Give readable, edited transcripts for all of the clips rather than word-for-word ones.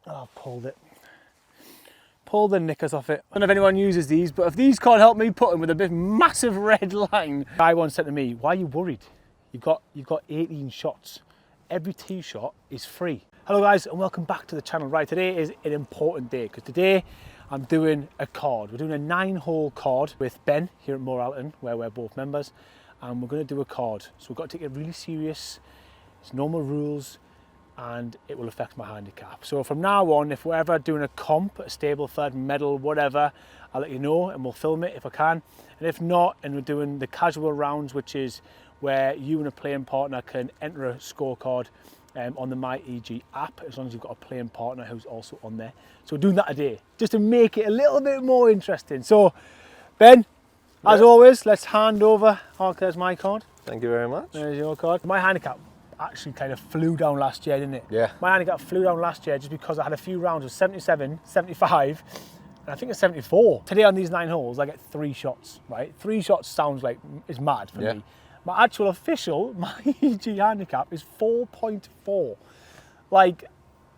Oh, pulled it. Pull the knickers off it. I don't know if anyone uses these, but if these can't help me putting with a big massive red line. Guy once said to me, why are you worried? You've got 18 shots. Every tee shot is free. Hello guys, and welcome back to the channel. Right, today is an important day because today I'm doing a card. We're doing a 9-hole card with Ben here at Moralton, where we're both members, and we're going to do a card. So we've got to take it really serious. It's normal rules, and it will affect my handicap. So from now on, if we're ever doing a comp, a Stableford, medal, whatever, I'll let you know and we'll film it if I can. And if not, and we're doing the casual rounds, which is where you and a playing partner can enter a scorecard on the MyEG app, as long as you've got a playing partner who's also on there. So we're doing that today, just to make it a little bit more interesting. So, Ben, as always, let's hand over. There's my card. Thank you very much. There's your card. My handicap actually kind of flew down last year, didn't it? Yeah. My handicap flew down last year just because I had a few rounds of 77, 75, and I think it's 74. Today on these 9 holes, I get 3 shots, right? 3 shots sounds like it's mad for me. My actual official, my EG handicap is 4.4. Like.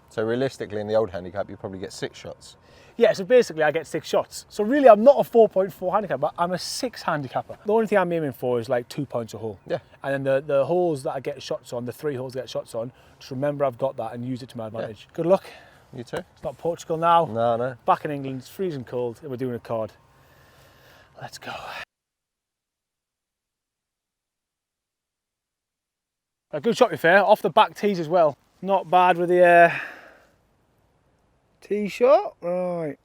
So realistically, in the old handicap, you probably get 6 shots. Yeah, so basically I get 6 shots. So really I'm not a 4.4 handicap, but I'm a 6 handicapper. The only thing I'm aiming for is like 2 points a hole. Yeah. And then the holes that I get shots on, the 3 holes I get shots on, just remember I've got that and use it to my advantage. Yeah. Good luck. You too. It's not Portugal now. No. Back in England, it's freezing cold, and we're doing a card. Let's go. A good shot, to be fair, off the back tees as well. Not bad with the tee shot, right.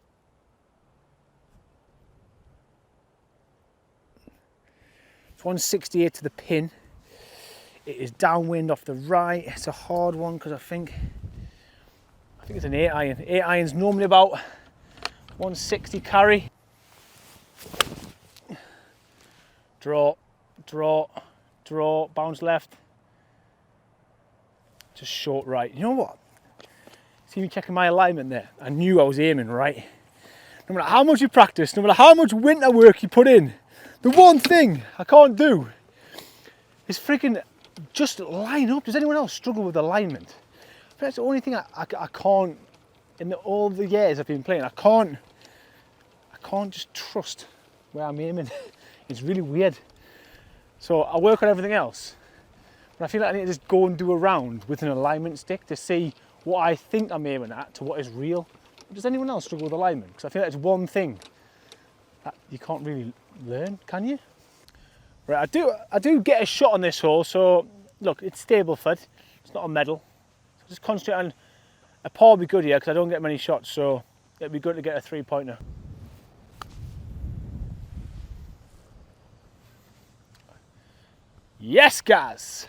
It's 168 to the pin. It is downwind off the right. It's a hard one because I think it's an 8 iron. 8 iron's normally about 160 carry. Draw, bounce left. Just short right. You know what? See me checking my alignment there. I knew I was aiming right. No matter how much you practice, no matter how much winter work you put in, the one thing I can't do is freaking just line up. Does anyone else struggle with alignment? That's the only thing I can't, in all the years I've been playing, I can't just trust where I'm aiming. It's really weird. So I work on everything else. But I feel like I need to just go and do a round with an alignment stick to see what I think I'm aiming at to what is real. Does anyone else struggle with alignment? Because I feel like it's one thing that you can't really learn, can you? Right, I do get a shot on this hole, so look, it's Stableford, it's not a medal. So just concentrate on a par would be good here because I don't get many shots, so it'd be good to get a 3-pointer. Yes, guys!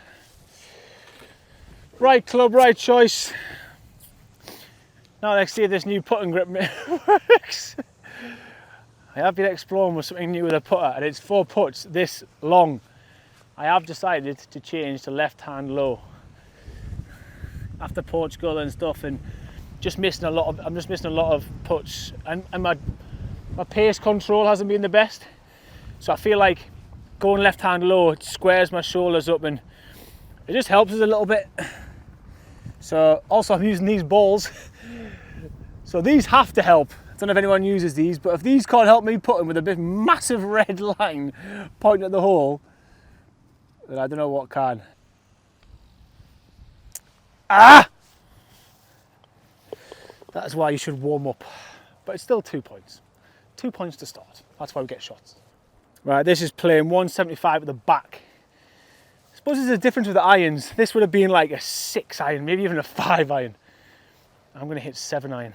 Right club, right choice. Now let's see if this new putting grip works. I have been exploring with something new with a putter, and it's 4 putts this long. I have decided to change to left hand low. After Portugal and stuff, and I'm just missing a lot of putts, and my pace control hasn't been the best. So I feel like going left hand low, it squares my shoulders up and it just helps us a little bit. So also I'm using these balls. So these have to help. I don't know if anyone uses these, but if these can't help me putting with a big massive red line pointing at the hole, then I don't know what can. Ah! That's why you should warm up. But it's still 2 points. 2 points to start. That's why we get shots. Right, this is playing 175 at the back. I suppose there's a difference with the irons. This would have been like a 6 iron, maybe even a 5 iron. I'm going to hit 7 iron.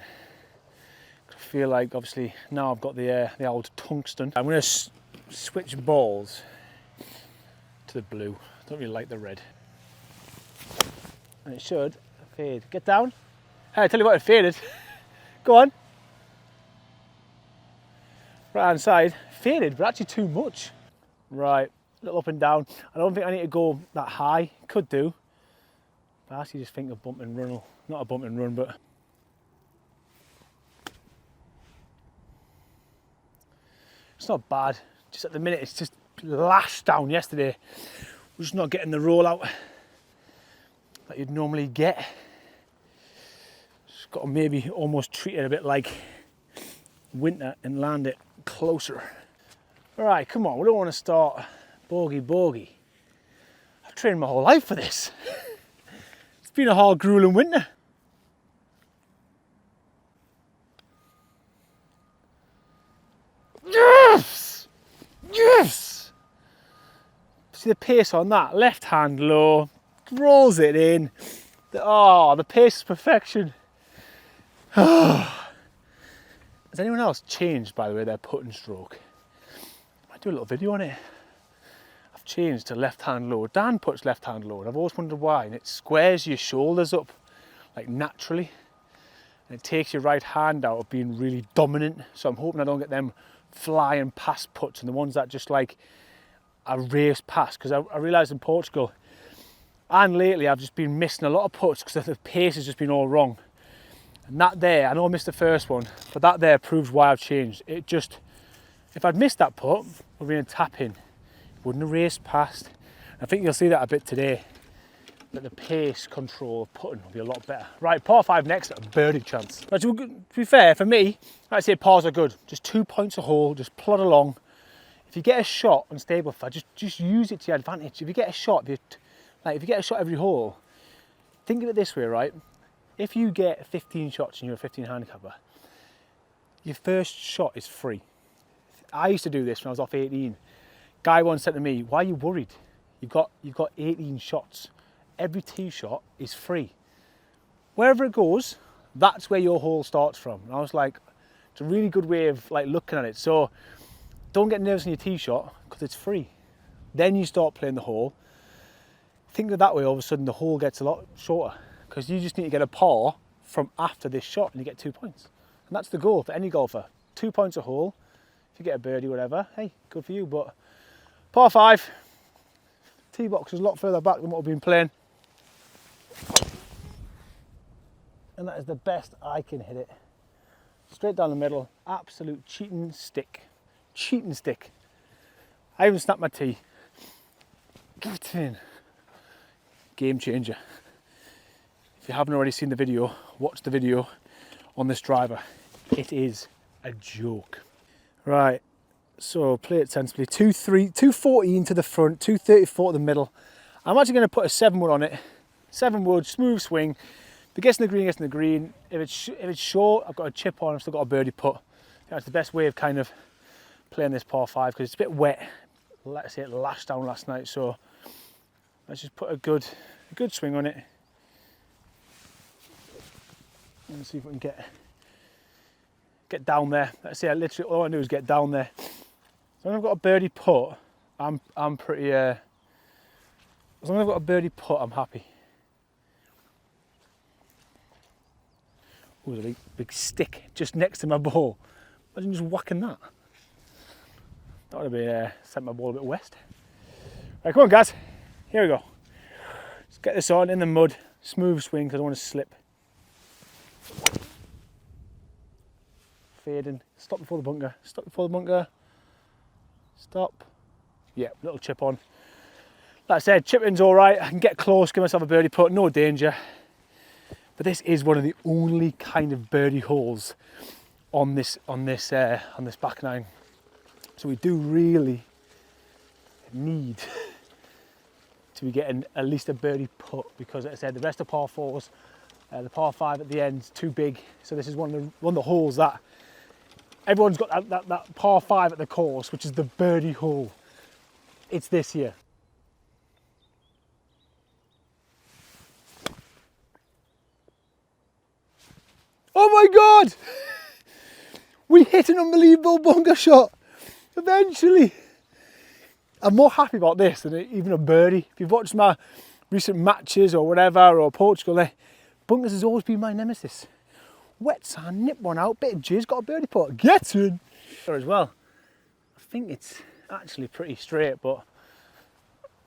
I feel like, obviously, now I've got the old tungsten. I'm going to switch balls to the blue. I don't really like the red. And it should fade. Get down. Hey, I tell you what, it faded. Go on. Right hand side. Faded, but actually too much. Right, a little up and down. I don't think I need to go that high. Could do. But I actually just think a bump and run. Not a bump and run, but it's not bad. Just at the minute, it's just lashed down yesterday. We're just not getting the roll out that you'd normally get. Just got to maybe almost treat it a bit like winter and land it closer. All right, come on, we don't want to start bogey. I've trained my whole life for this. It's been a hard, grueling winter. Yes! Yes! See the pace on that, left hand low, rolls it in. The pace is perfection. Has anyone else changed, by the way, their putting stroke? I might do a little video on it. I've changed to left hand low. Dan puts left hand low, and I've always wondered why. And it squares your shoulders up, like naturally. And it takes your right hand out of being really dominant. So I'm hoping I don't get them flying past putts and the ones that just like a race past. Because I realised in Portugal and lately I've just been missing a lot of putts because the pace has just been all wrong. And that there, I know I missed the first one, but that there proves why I've changed. It just, if I'd missed that putt, we'd been a tap in. It wouldn't have raced past. I think you'll see that a bit today, that the pace control of putting will be a lot better. Right, par 5 next, a birdie chance. But to be fair, for me, I'd say pars are good. Just 2 points a hole, just plod along. If you get a shot on Stableford, just use it to your advantage. If you get a shot, if you get a shot every hole, think of it this way, right? If you get 15 shots and you're a 15 handicapper, your first shot is free. I used to do this when I was off 18. Guy once said to me, "Why are you worried? You've got 18 shots. Every tee shot is free. Wherever it goes, that's where your hole starts from." And I was like, it's a really good way of like looking at it. So don't get nervous on your tee shot because it's free. Then you start playing the hole. Think of that way, all of a sudden the hole gets a lot shorter because you just need to get a par from after this shot and you get 2 points. And that's the goal for any golfer. 2 points a hole. If you get a birdie, whatever, hey, good for you. But par 5, tee box is a lot further back than what we've been playing. And that is the best I can hit it. Straight down the middle, absolute cheating stick. Cheating stick. I even snapped my tee. Give it in. Game changer. If you haven't already seen the video, watch the video on this driver. It is a joke. Right, so play it sensibly. 214 to the front, 234 to the middle. I'm actually going to put a 7-wood on it. 7-wood, smooth swing. If it gets in the green, it gets in the green. If it's short, I've got a chip on, I've still got a birdie putt. I think that's the best way of kind of playing this par 5 because it's a bit wet. Let's say it lashed down last night, so let's just put a good swing on it. And see if we can get down there. Let's say literally all I do is get down there. So when I've got a birdie putt, I'm pretty. As long as I've got a birdie putt, I'm happy. Oh, there's a big stick just next to my ball. Imagine just whacking that. That would have sent my ball a bit west. Right, come on guys, here we go. Let's get this on in the mud, smooth swing because I don't want to slip. Fading, stop before the bunker, stop before the bunker. Stop. Yeah, little chip on. Like I said, chipping's all right. I can get close, give myself a birdie putt, no danger. But this is one of the only kind of birdie holes on this back nine. So we do really need to be getting at least a birdie putt because, as I said, the rest of par 4s, the par 5 at the end is too big. So this is one of the holes that everyone's got that par 5 at the course, which is the birdie hole. It's this here. Oh my God! We hit an unbelievable bunker shot. Eventually. I'm more happy about this than even a birdie. If you've watched my recent matches or whatever, or Portugal, bunkers has always been my nemesis. Wet sand, nip one out, bit of jizz, got a birdie putt, get in! As well, I think it's actually pretty straight, but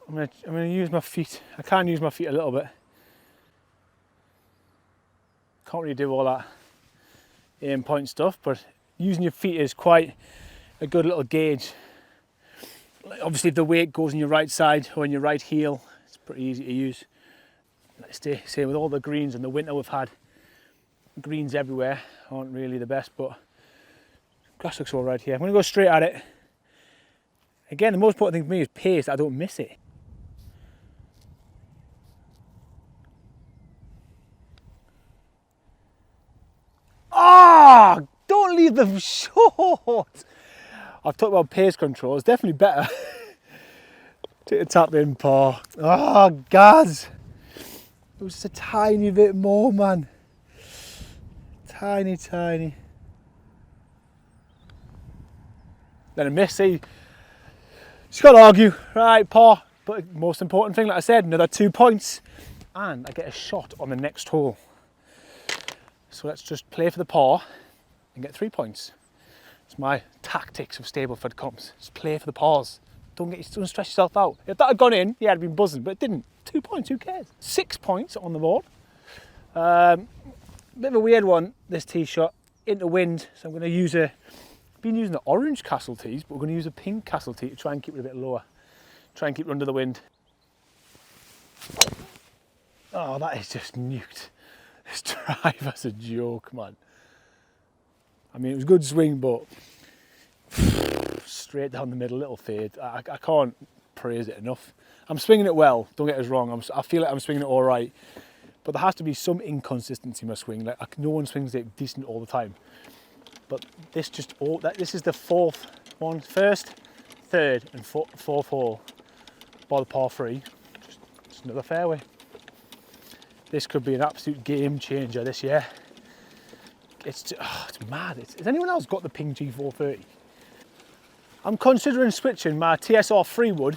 I'm gonna use my feet. I can use my feet a little bit. Can't really do all that aim point stuff, but using your feet is quite a good little gauge. Obviously, if the weight goes on your right side or on your right heel, it's pretty easy to use. Let's say with all the greens and the winter we've had, greens everywhere aren't really the best, but grass looks all right here. I'm going to go straight at it. Again, the most important thing for me is pace. I don't miss it. Ah, don't leave them short. I've talked about pace control. It's definitely better. Take the tap in, paw. Oh, Gaz. It was just a tiny bit more, man. Tiny, tiny. Then a miss, see. Just got to argue. Right, paw. But most important thing, like I said, another 2 points. And I get a shot on the next hole. So let's just play for the paw and get 3 points. It's my tactics of Stableford comps. Just play for the paws. Don't stress yourself out. If that had gone in, yeah, I'd been buzzing, but it didn't. 2 points, who cares? 6 points on the board. Bit of a weird one, this tee shot, into wind. So I'm going to use I've been using the orange Castle tees, but we're going to use a pink Castle tee to try and keep it a bit lower. Try and keep it under the wind. Oh, that is just nuked. This driver's a joke, man. I mean, it was a good swing, but straight down the middle, little fade. I can't praise it enough. I'm swinging it well, don't get us wrong. I feel like I'm swinging it all right, but there has to be some inconsistency in my swing. Like no one swings it decent all the time. But this this is the fourth one, first, third, and fourth hole by the par 3. Just another fairway. This could be an absolute game changer this year. It's mad. Has anyone else got the pink G430? I'm considering switching my TSR 3 wood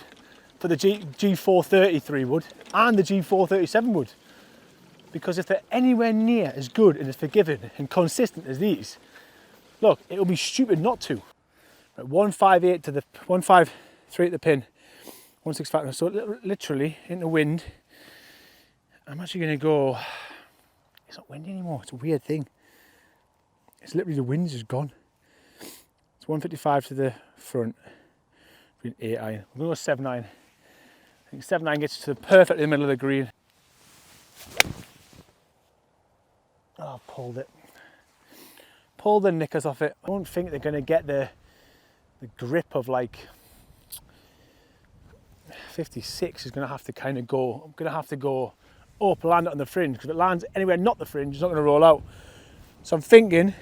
for the G430 3 wood and the G437 wood. Because if they're anywhere near as good and as forgiving and consistent as these, look, it would be stupid not to. Right, 158 to the 153 at the pin, 165. So literally in the wind. I'm actually going to go. It's not windy anymore. It's a weird thing. It's literally the wind's just gone. It's 155 to the front. 8 iron. We're going to go 7-9. I think 7-9 gets to the perfect in the middle of the green. Oh, pulled it. Pulled the knickers off it. I don't think they're going to get the grip of like 56 is going to have to kind of go. I'm going to have to go up, land it on the fringe, because if it lands anywhere not the fringe, it's not going to roll out. So I'm thinking,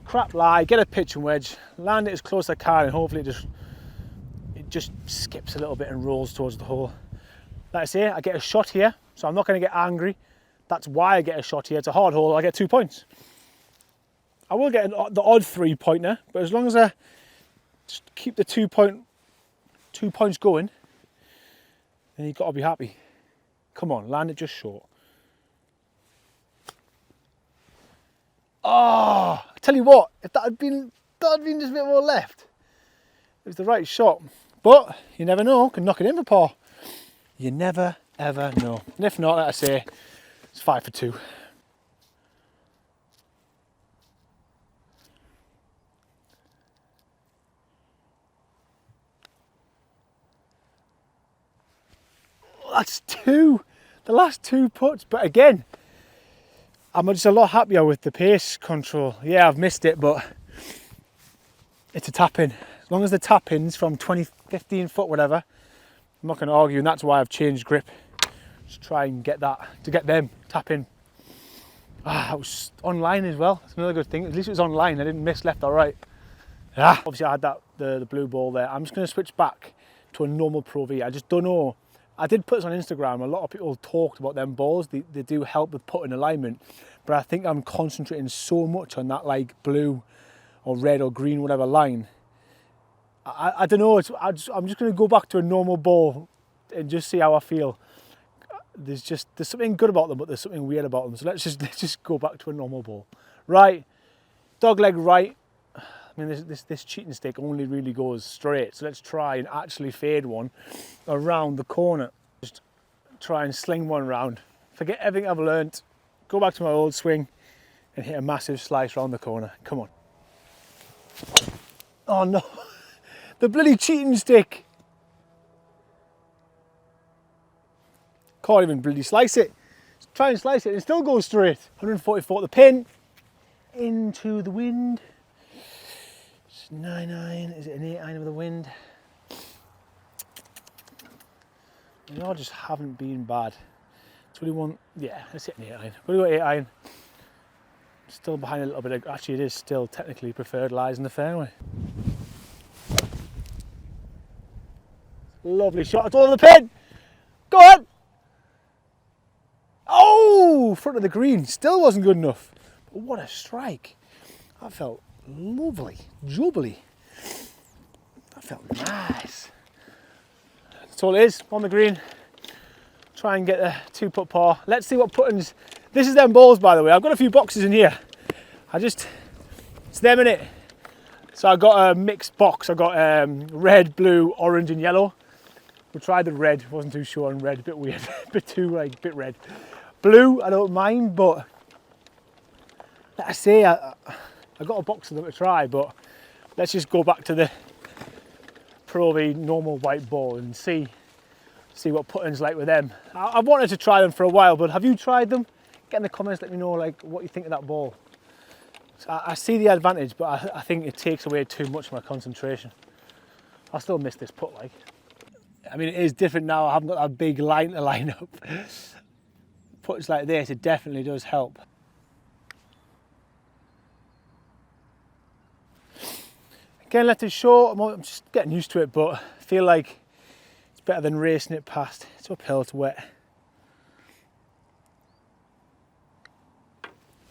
crap lie, get a pitching wedge, land it as close as I can, and hopefully it just skips a little bit and rolls towards the hole. Like I say, I get a shot here, so I'm not going to get angry. That's why I get a shot here. It's a hard hole, I get 2 points. I will get the odd 3-pointer, but as long as I just keep the 2 points going, then you've got to be happy. Come on, land it just short. Oh, I tell you what, if that had been just a bit more left, it was the right shot. But you never know, can knock it in for par. You never ever know. And if not, like I say, it's 5 for 2. That's 2. The last 2 putts, but again, I'm just a lot happier with the pace control. Yeah, I've missed it, but it's a tap in. As long as the tap in's from 20, 15 foot, whatever, I'm not going to argue, and that's why I've changed grip. Just try and get that, to get them tap in. That was online as well. That's another good thing. At least it was online. I didn't miss left or right. Obviously, I had the blue ball there. I'm just going to switch back to a normal Pro V. I just don't know. I did put this on Instagram. A lot of people talked about them balls. They do help with putting alignment, but I think I'm concentrating so much on that like blue or red or green, whatever line. I don't know. I'm just going to go back to a normal ball and just see how I feel. There's something good about them, but there's something weird about them. So let's just go back to a normal ball. Right, dog leg right. I mean, this cheating stick only really goes straight. So let's try and actually fade one around the corner. Just try and sling one round. Forget everything I've learnt. Go back to my old swing and hit a massive slice round the corner. Come on. Oh no, the bloody cheating stick. Can't even bloody slice it. It's try and slice it and it still goes straight. 144 at the pin, into the wind. It's 9-iron, is it an 8-iron with the wind? They all just haven't been bad. 21, yeah, let's hit an 8-iron. We've got 8-iron. Still behind a little bit, actually it is still technically preferred lies in the fairway. Lovely shot, it's all over the pin! Go on! Oh, front of the green, still wasn't good enough. But what a strike. That felt lovely, jubbly. That felt nice. That's all it is, on the green. Try and get a 2-putt par. Let's see what puttings. This is them balls, by the way. I've got a few boxes in here. It's them in it. So I got a mixed box. I got red, blue, orange and yellow. We tried the red, wasn't too sure on red, a bit weird, a bit too like, bit red. Blue, I don't mind, but like I say, I got a box of them to try, but let's just go back to the Pro V normal white ball and see what putting's like with them. I've wanted to try them for a while, but have you tried them? Get in the comments, let me know like what you think of that ball. So I see the advantage, but I think it takes away too much of my concentration. I still miss this putt like. I mean, it is different now. I haven't got that big line to line up. Putts like this, it definitely does help. Again, left it short. I'm just getting used to it, but I feel like it's better than racing it past. It's uphill, it's wet.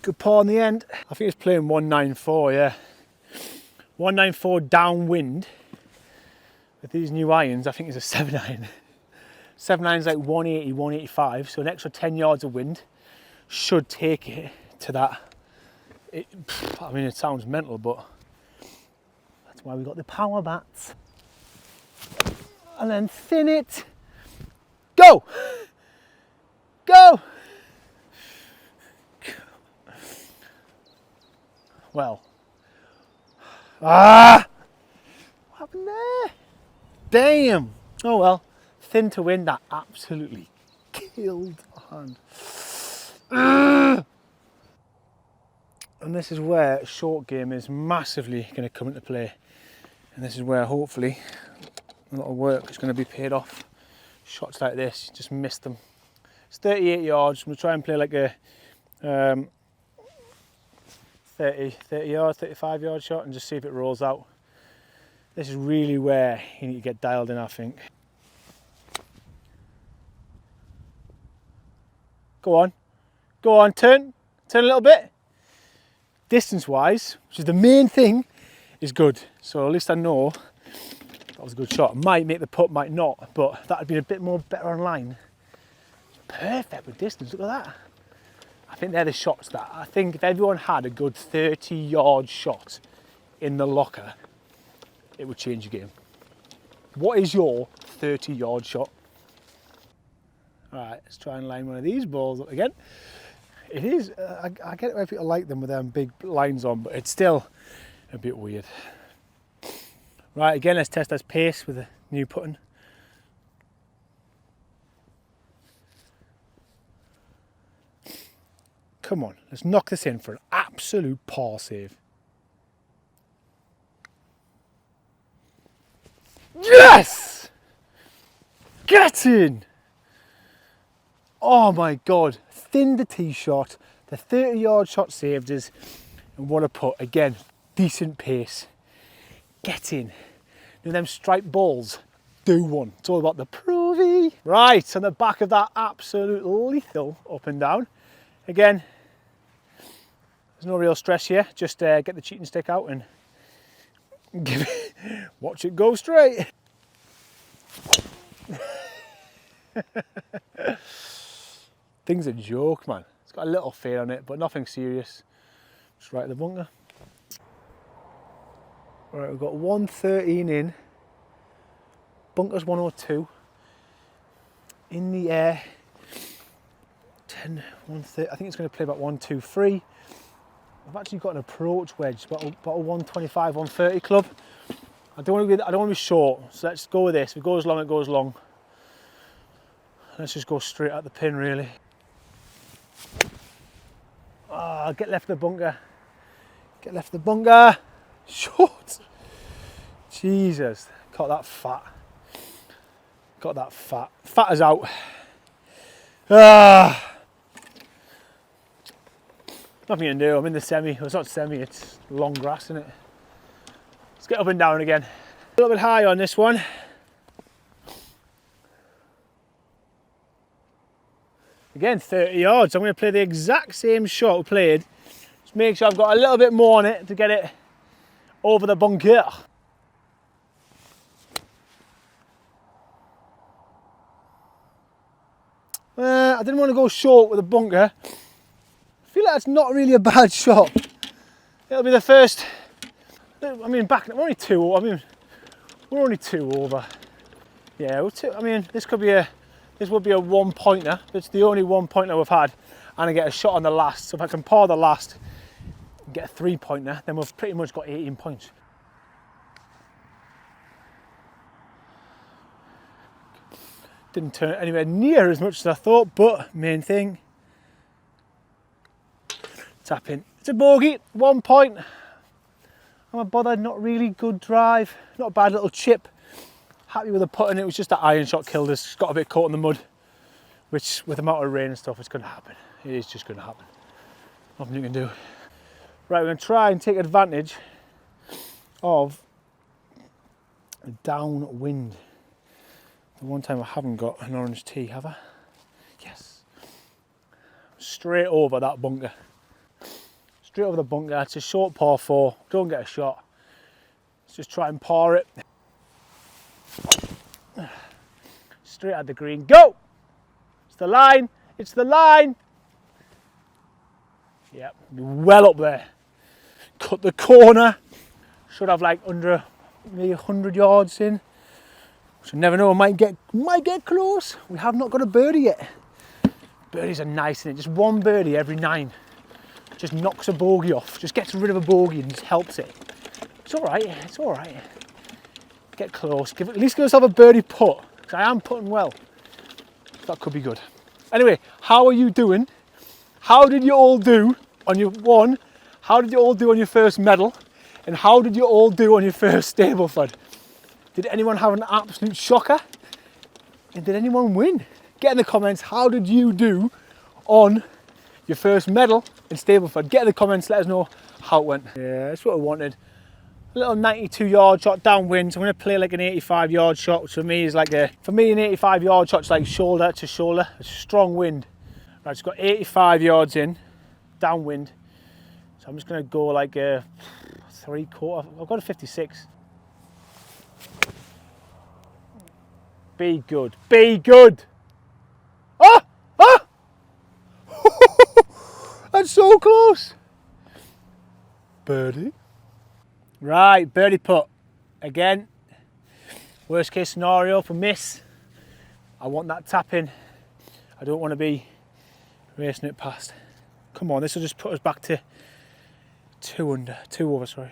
Good par in the end. I think it's playing 194, yeah. 194 downwind. With these new irons, I think it's a 7-iron. 7-iron's like 180, 185, so an extra 10 yards of wind should take it to that. I mean, it sounds mental, but that's why we got the power bats. And then thin it. Go! Go! Well. What happened there? Damn! Oh well. Thin to win, that absolutely killed a hand. And this is where short game is massively going to come into play. And this is where hopefully a lot of work is going to be paid off. Shots like this, just missed them. It's 38 yards. I'm going to try and play like a 30 yards, 35 yard shot and just see if it rolls out. This is really where you need to get dialed in, I think. Go on, turn a little bit. Distance wise, which is the main thing, is good. So at least I know that was a good shot. Might make the putt, might not, but that would be a bit more better on line. Perfect with distance, look at that. I think they're the shots that, I think if everyone had a good 30-yard shot in the locker, it would change the game. What is your 30-yard shot? All right, let's try and line one of these balls up again. It is, I get why people like them with them big lines on, but it's still a bit weird. Right, again, let's test this pace with the new putting. Come on, let's knock this in for an absolute par save. Yes! Get in! Oh my God, thinned the tee shot, the 30-yard shot saved us, and what a putt. Again, decent pace. Get in. You know them striped balls? Do one. It's all about the Pro V. Right, on the back of that absolute lethal up and down. Again, there's no real stress here, just get the cheating stick out and give it, watch it go straight. Thing's a joke, man. It's got a little fade on it, but nothing serious. Just right at the bunker. All right, we've got 113 in. Bunker's 102. In the air. 10, 130. I think it's going to play about 123. I've actually got an approach wedge, about a 125, 130 club. I don't want to be short, so let's go with this. If it goes long, it goes long. Let's just go straight at the pin, really. Oh, get left of the bunker. Get left of the bunker. Short. Jesus. Got that fat. Got that fat. Fat is out. Ah. Nothing you can do. I'm in the semi. Well, it's not semi, it's long grass, isn't it? Let's get up and down again. A little bit high on this one. Again, 30 yards. I'm going to play the exact same shot we played. Just make sure I've got a little bit more on it to get it over the bunker. I didn't want to go short with the bunker. I feel like it's not really a bad shot. It'll be the first. I mean, we're only two. I mean, we're only two over. Yeah, we're two. I mean, this would be a 1 pointer. It's the only 1 pointer we've had, and I get a shot on the last. So if I can par the last, and get a 3 pointer, then we've pretty much got 18 points. Didn't turn it anywhere near as much as I thought, but main thing, tap in. It's a bogey, 1 point. I'm not bothered, not really good drive, not a bad little chip. Happy with the putt, and it was just that iron shot killed us. Got a bit caught in the mud, which with the amount of rain and stuff, it's going to happen. It is just going to happen. Nothing you can do. Right, we're going to try and take advantage of a downwind. The one time I haven't got an orange tee, have I? Yes. Straight over that bunker. Straight over the bunker. It's a short par 4. Don't get a shot. Let's just try and par it. Straight at the green. Go! It's the line. It's the line. Yep, well up there. Cut the corner. Should have like under maybe 100 yards in. So never know, might get close. We have not got a birdie yet. Birdies are nice, isn't it? Just one birdie every 9. Just knocks a bogey off. Just gets rid of a bogey and just helps it. It's all right. It's all right. Get close. At least give yourself a birdie putt. Because I am putting well. That could be good. Anyway, how are you doing? How did you all do on your one? How did you all do on your first medal? And how did you all do on your first Stableford? Did anyone have an absolute shocker? And did anyone win? Get in the comments, how did you do on your first medal in Stableford? Get in the comments, let us know how it went. Yeah, that's what I wanted. A little 92-yard shot downwind. So I'm going to play like an 85-yard shot, which for me is like an 85-yard shot's like shoulder to shoulder. It's a strong wind. Right, it's got 85 yards in, downwind. So I'm just going to go like a 3/4. I've got a 56. Be good. Be good. Ah! Ah! That's so close. Birdie. Right, birdie putt. Again, worst case scenario for miss. I want that tap in. I don't want to be racing it past. Come on, this will just put us back to 2 over, sorry.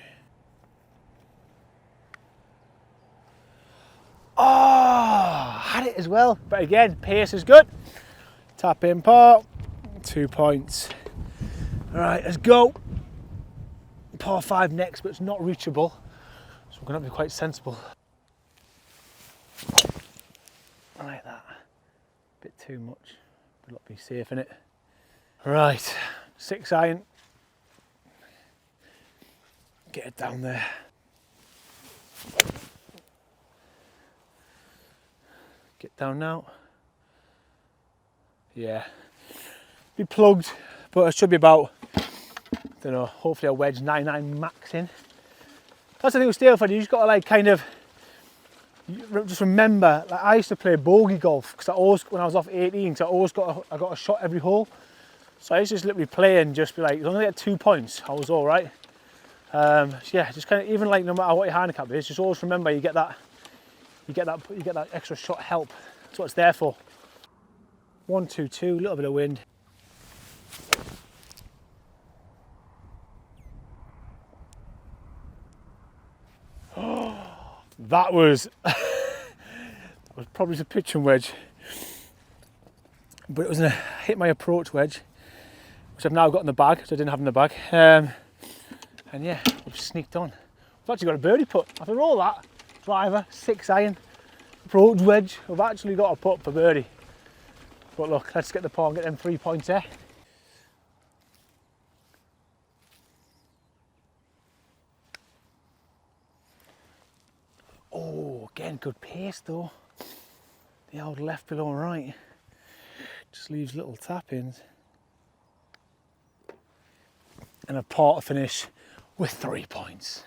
Oh, had it as well. But again, pace is good. Tap in par, 2 points. All right, let's go. Par 5 next, but it's not reachable. So we're gonna have to be quite sensible. Like that. Bit too much, but not be safe in it. Right, 6 iron. Get it down there. Get down now. Yeah, be plugged, but it should be about, I don't know, hopefully a wedge 99 max in. That's the thing with Stableford, you just got to like kind of, just remember, like I used to play bogey golf, because I always, when I was off 18, so I got a shot every hole. So I used to just literally play and just be like, as long as I get 2 points, I was all right. So yeah, just kind of, even like no matter what your handicap is, just always remember you get that extra shot help. That's what it's there for. 1, 2, 2, a little bit of wind. That was probably a pitching wedge, but it was gonna hit my approach wedge, which I've now got in the bag, which I didn't have in the bag. And yeah, we've sneaked on. We've actually got a birdie putt. After all that, driver, 6 iron, approach wedge, we've actually got a putt for birdie. But look, let's get the par and get them 3 points there. Oh, again, good pace though. The old left below right. Just leaves little tap-ins. And a par to finish with 3 points.